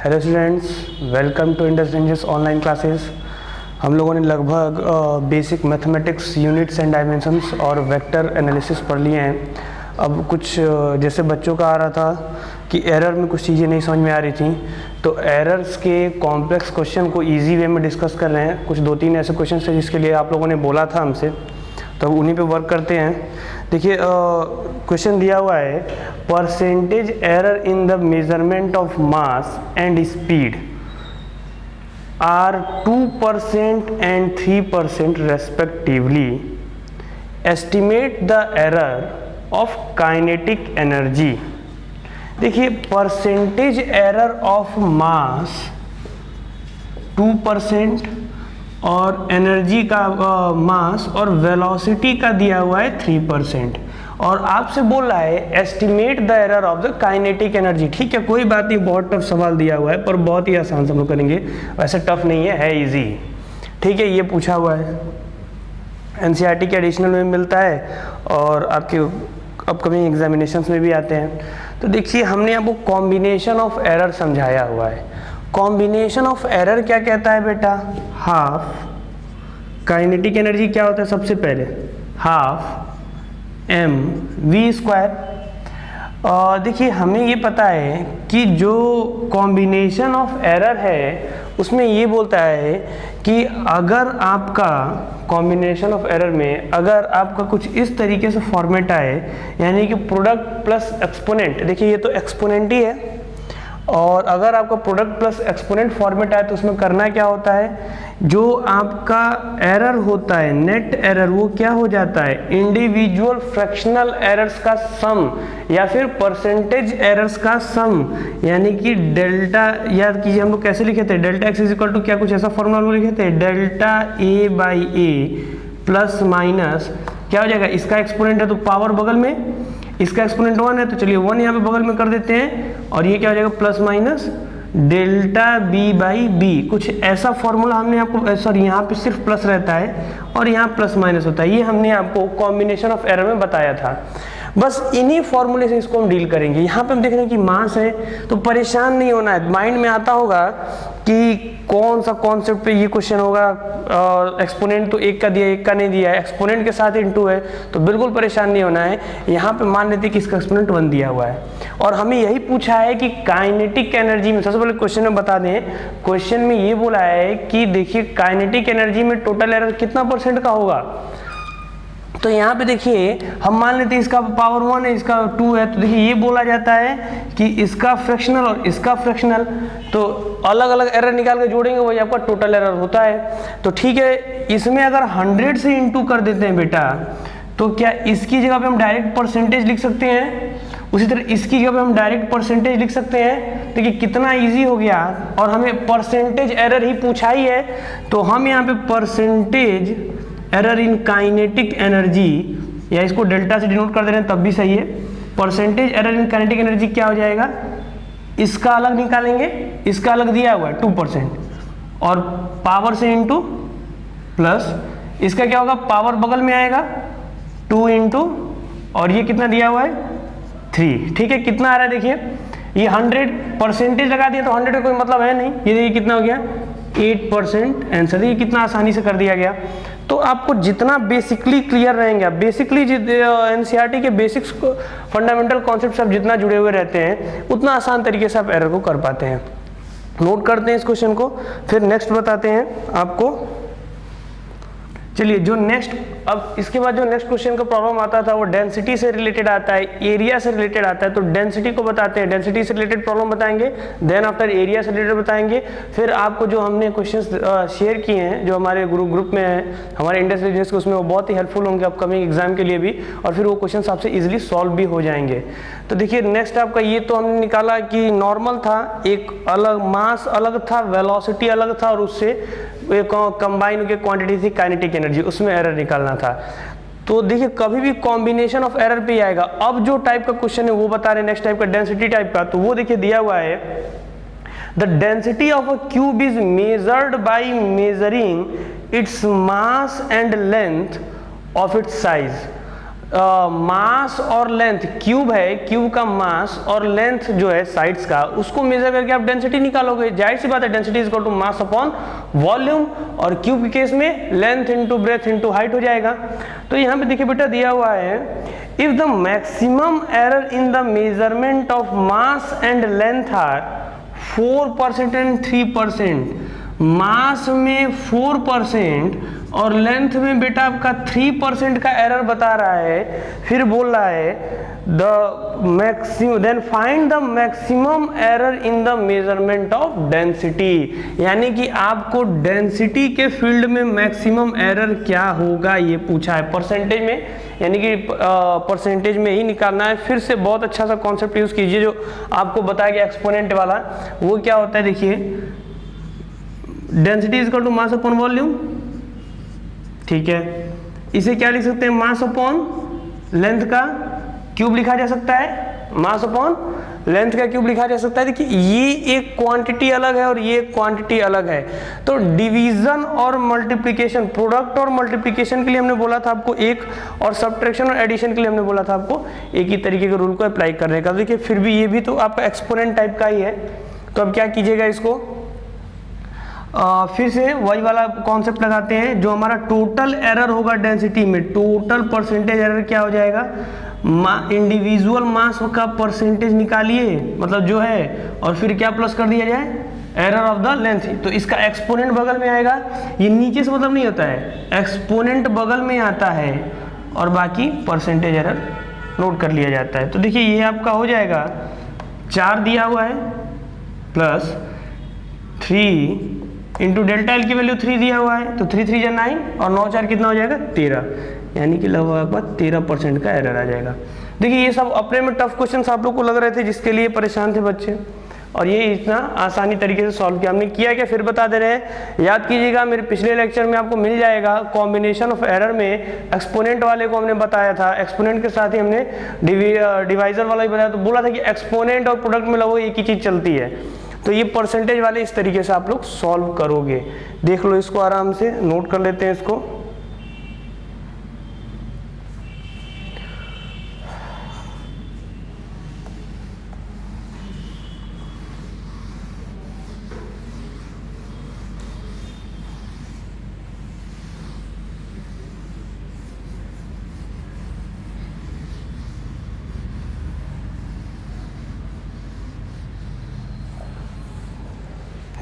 Hello students, welcome to Indus ranges online classes. हम लोगों ने लगभग basic mathematics units and dimensions और वेक्टर एनालिसिस पढ़ लिए हैं। अब कुछ जैसे बच्चों का आ रहा था कि एरर में कुछ चीज़ें नहीं समझ में आ रही थी, तो एरर्स के कॉम्प्लेक्स क्वेश्चन को इजी वे में डिस्कस कर रहे हैं। कुछ 2-3 ऐसे क्वेश्चन थे जिसके लिए आप लोगों ने बोला था हमसे, तो उन्हीं पे वर्क करते हैं। देखिए क्वेश्चन दिया हुआ है, percentage error in the measurement of mass and speed are 2% and 3% respectively. Estimate the error of kinetic energy. देखिए परसेंटेज एरर ऑफ मास 2% और एनर्जी का मास और वेलोसिटी का दिया हुआ है 3%, और आपसे बोल रहा है estimate the error of the kinetic energy. ठीक है, कोई बात नहीं, बहुत टफ सवाल दिया हुआ है पर बहुत ही आसान से हम लोग करेंगे। वैसे टफ नहीं है इजी। ठीक है, ये पूछा हुआ है, एनसीईआरटी के एडिशनल में मिलता है और आपके अपकमिंग एग्जामिनेशंस में भी आते हैं। तो देखिए हमने आपको कॉम्बिनेशन ऑफ एरर समझाया हुआ है। कॉम्बिनेशन ऑफ एरर क्या कहता है बेटा? हाफ काइनेटिक एनर्जी क्या होता है? सबसे पहले हाफ एम वी स्क्वायर। देखिए हमें ये पता है कि जो कॉम्बिनेशन ऑफ एरर है उसमें ये बोलता है कि अगर आपका कॉम्बिनेशन ऑफ एरर में अगर आपका कुछ इस तरीके से फॉर्मेट आए, यानी कि प्रोडक्ट प्लस एक्सपोनेंट, देखिए ये तो एक्सपोनेंट ही है, और अगर आपका प्रोडक्ट प्लस एक्सपोनेंट फॉर्मेट आए तो उसमें करना क्या होता है, जो आपका एरर होता है नेट एरर वो क्या हो जाता है? इंडिविजुअल फ्रैक्शनल एरर्स का सम या फिर परसेंटेज एरर्स का सम, यानी कि डेल्टा। याद कीजिए हम लोग कैसे लिखे थे, delta x is equal to क्या, कुछ ऐसा फॉर्मूला लिखे थे, delta a by a plus minus क्या हो जाएगा, इसका एक्सपोनेंट है तो पावर बगल में, इसका एक्सपोनेंट 1 है तो चलिए 1 यहाँ पे बगल में कर देते हैं, और ये क्या हो जाएगा plus minus delta b by b. कुछ ऐसा फॉर्मूला हमने आपको, सॉरी यहाँ पे सिर्फ प्लस रहता है और यहाँ प्लस माइनस होता है, ये हमने आपको कॉम्बिनेशन ऑफ एरर में बताया था। बस इन्हीं फॉर्मूले से इसको हम डील करेंगे। यहाँ पे हम देख रहे हैं कि मास है तो परेशान नहीं होना है। माइंड में आता होगा कि कौन सा कॉन्सेप्ट पे ये क्वेश्चन होगा, एक्सपोनेंट तो एक का दिया एक का नहीं दिया है, एक्सपोनेंट के साथ इनटू है, तो बिल्कुल परेशान नहीं होना है। यहाँ पे मान लेते हैं कि इसका एक्सपोनेंट 1 दिया हुआ है और हमें यही पूछा है कि काइनेटिक एनर्जी में, सबसे पहले क्वेश्चन में बता दें, क्वेश्चन में ये बोला है कि देखिए काइनेटिक एनर्जी में टोटल एरर कितना परसेंट का होगा। तो यहाँ पे देखिए हम मान लेते हैं इसका पावर 1 है, इसका 2 है, तो देखिए ये बोला जाता है कि इसका फ्रैक्शनल और इसका फ्रैक्शनल, तो अलग अलग एरर निकाल के जोड़ेंगे वही आपका टोटल एरर होता है। तो ठीक है, इसमें अगर 100 से इंटू कर देते हैं बेटा, तो क्या इसकी जगह पे हम डायरेक्ट परसेंटेज लिख सकते हैं, उसी तरह इसकी जगह पे हम डायरेक्ट परसेंटेज लिख सकते हैं। देखिए कितना ईजी हो गया, और हमें परसेंटेज एरर ही पूछा ही है, तो हम यहाँ पे percentage error in kinetic energy, या इसको डेल्टा से डिनोट कर दे रहे हैं तब भी सही है। Percentage error in kinetic energy क्या हो जाएगा, इसका अलग निकालेंगे, इसका अलग दिया हुआ है 2%, और पावर से इंटू प्लस, इसका क्या होगा, पावर बगल में आएगा 2 इंटू, और ये कितना दिया हुआ है 3। ठीक है, कितना आ रहा है देखिए, ये 100 परसेंटेज लगा दिया तो 100 का कोई मतलब है नहीं, ये देखिए कितना हो गया 8% आंसर। ये कितना आसानी से कर दिया गया। तो आपको जितना बेसिकली क्लियर रहेंगे, आप बेसिकली एनसीईआरटी के बेसिक्स फंडामेंटल कॉन्सेप्ट आप जितना जुड़े हुए रहते हैं उतना आसान तरीके से आप एरर को कर पाते हैं। नोट करते हैं इस क्वेश्चन को, फिर नेक्स्ट बताते हैं आपको। चलिए जो नेक्स्ट, अब इसके बाद जो नेक्स्ट क्वेश्चन का प्रॉब्लम आता था वो डेंसिटी से रिलेटेड आता है, एरिया से रिलेटेड आता है। तो डेंसिटी को बताते हैं, डेंसिटी से रिलेटेड प्रॉब्लम बताएंगे, देन आफ्टर एरिया से रिलेटेड बताएंगे। फिर आपको जो हमने क्वेश्चंस शेयर किए हैं जो हमारे ग्रुप में है, हमारे इंडस बिजनेस के, उसमें वो बहुत ही हेल्पफुल होंगे अपकमिंग एग्जाम के लिए भी, और फिर वो क्वेश्चन आपसे इजिली सॉल्व भी हो जाएंगे। तो देखिए नेक्स्ट आपका ये तो हमने निकाला कि नॉर्मल था, एक अलग मास अलग था, वेलोसिटी अलग था, और उससे कंबाइन होकर क्वांटिटी थी काइनेटिक एनर्जी, उसमें एरर निकालना था। तो देखिए कभी भी कॉम्बिनेशन ऑफ एरर पे ही आएगा। अब जो टाइप का क्वेश्चन है वो बता रहे हैं नेक्स्ट टाइप का, डेंसिटी टाइप का। तो वो देखिए दिया हुआ है, the density of a cube is measured by measuring its mass and length of its size. Mass और लेंथ, क्यूब है, क्यूब का मास और लेंथ जो है साइड्स का, उसको मेजर करके आप डेंसिटी निकालोगे। जाहिर सी बात है density is equal to mass upon volume, और क्यूब के केस में length into breadth into height हो जाएगा। तो यहाँ पे देखिए बेटा दिया हुआ है, if the maximum error in the measurement of mass and length are 4% and 3%, mass में 4% और लेंथ में बेटा आपका 3% का एरर बता रहा है, फिर बोल रहा है the maximum then find the maximum error in the measurement of density, यानी कि आपको डेंसिटी के फील्ड में मैक्सिमम एरर क्या होगा ये पूछा है परसेंटेज में, यानी कि परसेंटेज में ही निकालना है। फिर से बहुत अच्छा सा कॉन्सेप्ट यूज कीजिए जो आपको बताया गया एक्सपोनेंट वाला, वो क्या होता है देखिए, density is equal to mass upon volume, ठीक है। इसे क्या लिख सकते हैं, मास अपॉन लेंथ का क्यूब लिखा जा सकता है, मास अपॉन लेंथ का क्यूब लिखा जा सकता है। देखिए ये एक क्वांटिटी अलग है और ये एक क्वांटिटी अलग है, तो डिवीजन और मल्टीप्लिकेशन, प्रोडक्ट और मल्टीप्लिकेशन के लिए हमने बोला था आपको एक, और सब्ट्रैक्शन और एडिशन के लिए हमने बोला था आपको एक ही तरीके के रूल को अप्लाई करने का। देखिए फिर भी ये भी तो आपका एक्सपोनेंट टाइप का ही है, तो अब क्या कीजिएगा, इसको फिर से वही वाला कॉन्सेप्ट लगाते हैं, जो हमारा टोटल एरर होगा डेंसिटी में, टोटल परसेंटेज एरर क्या हो जाएगा, इंडिविजुअल मास का परसेंटेज निकालिए, मतलब जो है, और फिर क्या प्लस कर दिया जाए, एरर ऑफ द लेंथ। तो इसका एक्सपोनेंट बगल में आएगा, ये नीचे से मतलब नहीं होता है, एक्सपोनेंट बगल में आता है और बाकी परसेंटेज एरर नोट कर लिया जाता है। तो देखिए ये आपका हो जाएगा 4 दिया हुआ है प्लस 3 इंटू डेल्टा एल की वैल्यू 3 दिया हुआ है, तो 3 3 जा 9 और 9 4 कितना हो जाएगा 13, यानी कि लगभग 13% का एरर आ जाएगा। देखिए ये सब अपने में टफ क्वेश्चंस आप लोग को लग रहे थे, जिसके लिए परेशान थे बच्चे, और ये इतना आसानी तरीके से सॉल्व किया हमने। किया क्या फिर बता दे रहे हैं, याद कीजिएगा मेरे पिछले लेक्चर में आपको मिल जाएगा कॉम्बिनेशन ऑफ एरर में एक्सपोनेंट वाले को हमने बताया था, एक्सपोनेंट के साथ ही हमने डिवाइजर वाला भी बताया, तो बोला था कि एक्सपोनेंट और प्रोडक्ट में लगभग एक ही चीज चलती है। तो ये परसेंटेज वाले इस तरीके से आप लोग सॉल्व करोगे, देख लो इसको आराम से, नोट कर लेते हैं इसको।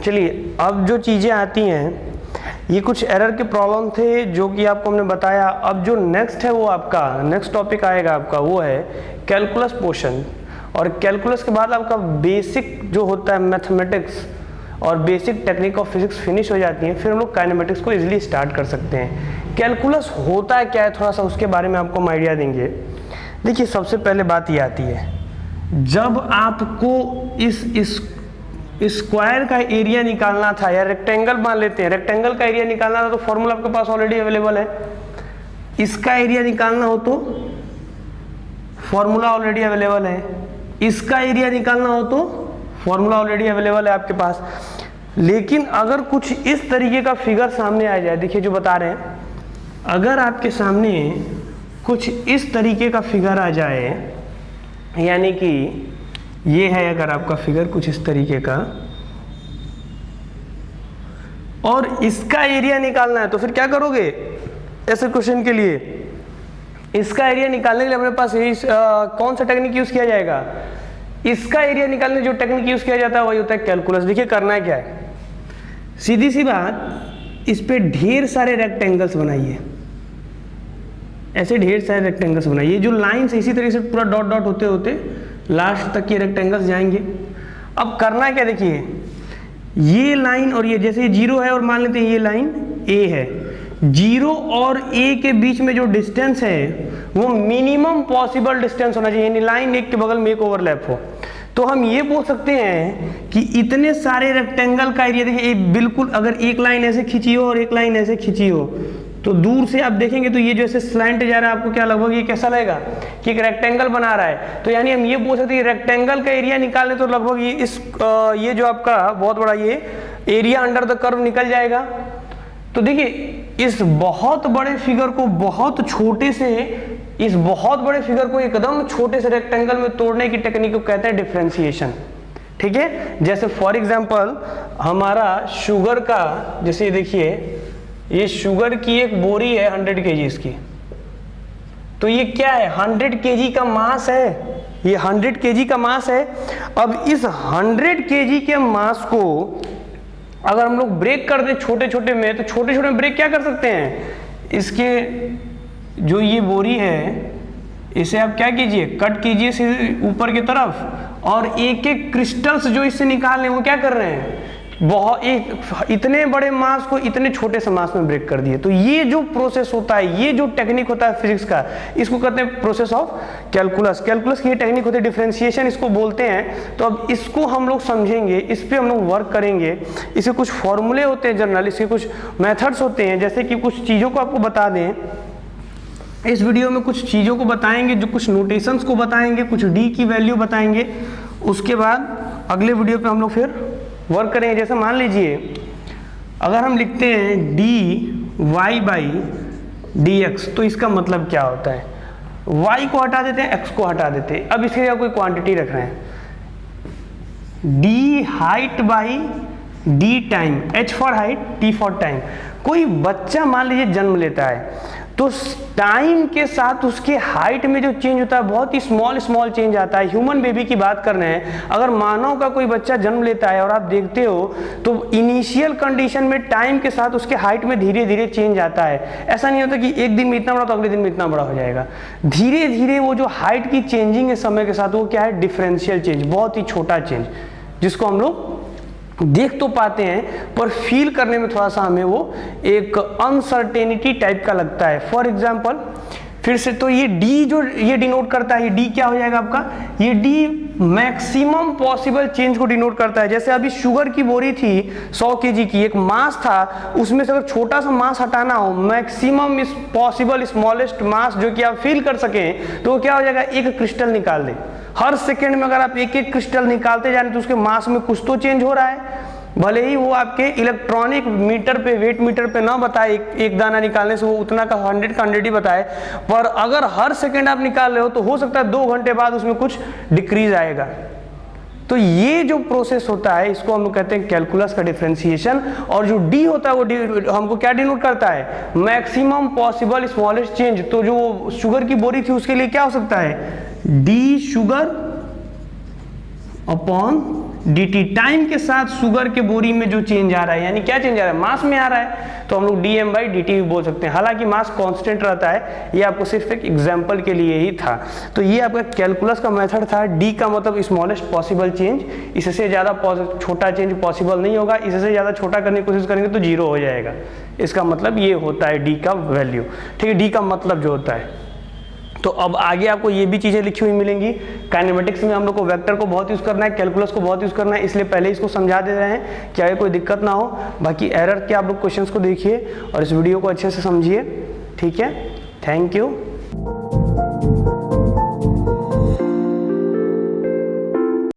चलिए अब जो चीज़ें आती हैं, ये कुछ एरर के प्रॉब्लम थे जो कि आपको हमने बताया। अब जो नेक्स्ट है वो आपका नेक्स्ट टॉपिक आएगा आपका, वो है कैलकुलस पोर्शन, और कैलकुलस के बाद आपका बेसिक जो होता है मैथमेटिक्स और basic technique of physics finish हो जाती हैं, फिर हम लोग काइनेमेटिक्स को इजीली स्टार्ट कर सकते हैं। कैलकुलस होता है क्या है, थोड़ा सा उसके बारे में आपको हम आइडिया देंगे। देखिए सबसे पहले बात ये आती है, जब आपको इस स्क्वायर का एरिया निकालना था, या रेक्टेंगल मान लेते हैं, रेक्टेंगल का एरिया निकालना था, तो फॉर्मूला आपके पास ऑलरेडी अवेलेबल है। इसका एरिया निकालना हो तो फॉर्मूला ऑलरेडी अवेलेबल है, इसका एरिया निकालना हो तो फॉर्मूला ऑलरेडी अवेलेबल है आपके पास। लेकिन अगर कुछ इस तरीके का फिगर सामने आ जाए, देखिए जो बता रहे हैं, अगर आपके सामने कुछ इस तरीके का फिगर आ जाए, यानी कि ये है अगर आपका फिगर कुछ इस तरीके का, और इसका एरिया निकालना है, तो फिर क्या करोगे ऐसे क्वेश्चन के लिए? इसका एरिया निकालने के लिए अपने पास यही कौन सा टेक्निक यूज किया जाएगा? इसका एरिया निकालने जो टेक्निक यूज किया जाता है वही होता है कैलकुलस। देखिए करना है क्या है, सीधी सी बात, इस पे ढेर सारे रेक्टेंगल्स बनाइए, ऐसे ढेर सारे रेक्टेंगल्स बनाइए, जो लाइंस इसी तरीके से पूरा डॉट डॉट होते होते लास्ट तक ये रेक्टेंगल्स जाएंगे। अब करना क्या, देखिए ये लाइन और ये, जैसे ये 0 है और मान लेते हैं ये लाइन A है, 0 और A के बीच में जो डिस्टेंस है वो मिनिमम पॉसिबल डिस्टेंस होना चाहिए, यानी लाइन एक के बगल में एक ओवरलैप हो। तो हम ये बोल सकते हैं कि इतने सारे रेक्टेंगल का एरिया, देखिए बिल्कुल अगर एक लाइन ऐसे खींची हो और एक लाइन ऐसे खींची हो, तो दूर से आप देखेंगे तो ये जो ऐसे स्लैंट जा रहा है, आपको क्या लगभग ये कैसा लगेगा कि एक रेक्टेंगल बना रहा है। तो यानी हम ये बोल सकते हैं रेक्टेंगल का एरिया निकालने तो लगभग ये ये जो आपका बहुत बड़ा ये एरिया अंडर द कर्व निकल जाएगा। तो देखिए इस बहुत बड़े फिगर को बहुत छोटे से इस बहुत बड़े फिगर को एकदम छोटे से रेक्टेंगल में तोड़ने की टेक्निक को कहते हैं डिफरेंशिएशन। ठीक है, जैसे फॉर एग्जांपल हमारा शुगर का, जैसे देखिए ये शुगर की एक बोरी है 100 kg इसकी, तो ये क्या है 100 kg का मास है, ये 100 kg का मास है। अब इस 100 kg के मास को अगर हम लोग ब्रेक कर दें छोटे छोटे में, तो छोटे छोटे में ब्रेक क्या कर सकते हैं, इसके जो ये बोरी है इसे आप क्या कीजिए, कट कीजिए सीधे ऊपर की तरफ, और एक एक क्रिस्टल्स जो इससे निकाल रहे हैं वो क्या कर रहे हैं, बहुत इतने बड़े मास को इतने छोटे से मास में ब्रेक कर दिए। तो ये जो प्रोसेस होता है, ये जो टेक्निक होता है फिजिक्स का, इसको कहते हैं प्रोसेस ऑफ कैलकुलस। कैलकुलस की ये टेक्निक होती है, डिफरेंशिएशन इसको बोलते हैं। तो अब इसको हम लोग समझेंगे, इस पे हम लोग वर्क करेंगे। इसके कुछ फॉर्मूले होते हैं जनरल, इसके कुछ मेथड्स होते हैं, जैसे कि कुछ चीज़ों को आपको बता दें। इस वीडियो में कुछ चीज़ों को बताएंगे, जो कुछ नोटेशंस को बताएंगे, कुछ डी की वैल्यू बताएंगे। उसके बाद अगले वीडियो पे हम लोग फिर वर्क करेंगे। जैसे मान लीजिए अगर हम लिखते हैं d y by d x, तो इसका मतलब क्या होता है, y को हटा देते हैं, x को हटा देते हैं। अब इसके लिए कोई क्वांटिटी रख रहे हैं, d height by d time, h for height, t for time. कोई बच्चा मान लीजिए जन्म लेता है, तो टाइम के साथ उसके हाइट में जो चेंज होता है बहुत ही स्मॉल स्मॉल चेंज आता है। ह्यूमन बेबी की बात कर रहे हैं, अगर मानव का कोई बच्चा जन्म लेता है और आप देखते हो तो इनिशियल कंडीशन में टाइम के साथ उसके हाइट में धीरे धीरे चेंज आता है। ऐसा नहीं होता कि एक दिन में इतना बड़ा तो अगले दिन में इतना बड़ा हो जाएगा। धीरे धीरे वो जो हाइट की चेंजिंग है समय के साथ, वो क्या है, डिफरेंशियल चेंज, बहुत ही छोटा चेंज, जिसको हम लोग देख तो पाते हैं पर फील करने में थोड़ा सा हमें वो एक अनसर्टेनिटी टाइप का लगता है। फॉर एग्जांपल फिर से, तो ये डी जो ये डिनोट करता है, ये डी क्या हो जाएगा आपका, ये डी मैक्सिमम पॉसिबल चेंज को डिनोट करता है। जैसे अभी शुगर की बोरी थी 100 kg की, एक मास था, उसमें से अगर छोटा सा मास हटाना हो, मैक्सिमम इस पॉसिबल स्मॉलेस्ट मास जो कि आप फील कर सकें, तो क्या हो जाएगा, एक क्रिस्टल निकाल दे। हर सेकेंड में अगर आप एक एक क्रिस्टल निकालते जाए तो उसके मास में कुछ तो चेंज हो रहा है, भले ही वो आपके इलेक्ट्रॉनिक मीटर पे, वेट मीटर पे ना बताए, एक दाना निकालने से वो उतना का 100 ही बताए, पर अगर हर सेकंड आप निकाल रहे हो तो हो सकता है 2 घंटे बाद उसमें कुछ डिक्रीज आएगा। तो ये जो प्रोसेस होता है इसको हम लोग कहते हैं कैलकुलस का डिफरेंशिएशन। और जो डी होता है वो हमको क्या डिनोट करता है, मैक्सिमम पॉसिबल स्मॉलेस्ट चेंज। तो जो शुगर की बोरी थी उसके लिए क्या हो सकता है, D sugar upon dt, time के साथ शुगर के बोरी में जो चेंज आ रहा है, यानी क्या चेंज आ रहा है, मास में आ रहा है, तो हम लोग dm बाई dt भी बोल सकते हैं। हालांकि मास कांस्टेंट रहता है, ये आपको सिर्फ एक एग्जांपल के लिए ही था। तो ये आपका कैलकुलस का मेथड था। d का मतलब स्मॉलेस्ट पॉसिबल चेंज, इससे ज़्यादा छोटा चेंज पॉसिबल नहीं होगा, इससे ज़्यादा छोटा करने की कोशिश करेंगे तो 0 हो जाएगा। इसका मतलब ये होता है d का वैल्यू। ठीक है, d का मतलब जो होता है। तो अब आगे आपको ये भी चीज़ें लिखी हुई मिलेंगी। काइनेमेटिक्स में हम लोग को वेक्टर को बहुत यूज़ करना है, कैलकुलस को बहुत यूज़ करना है, इसलिए पहले इसको समझा दे रहे हैं कि आगे कोई दिक्कत ना हो। बाकी एरर के आप लोग क्वेश्चंस को देखिए और इस वीडियो को अच्छे से समझिए। ठीक है, थैंक यू।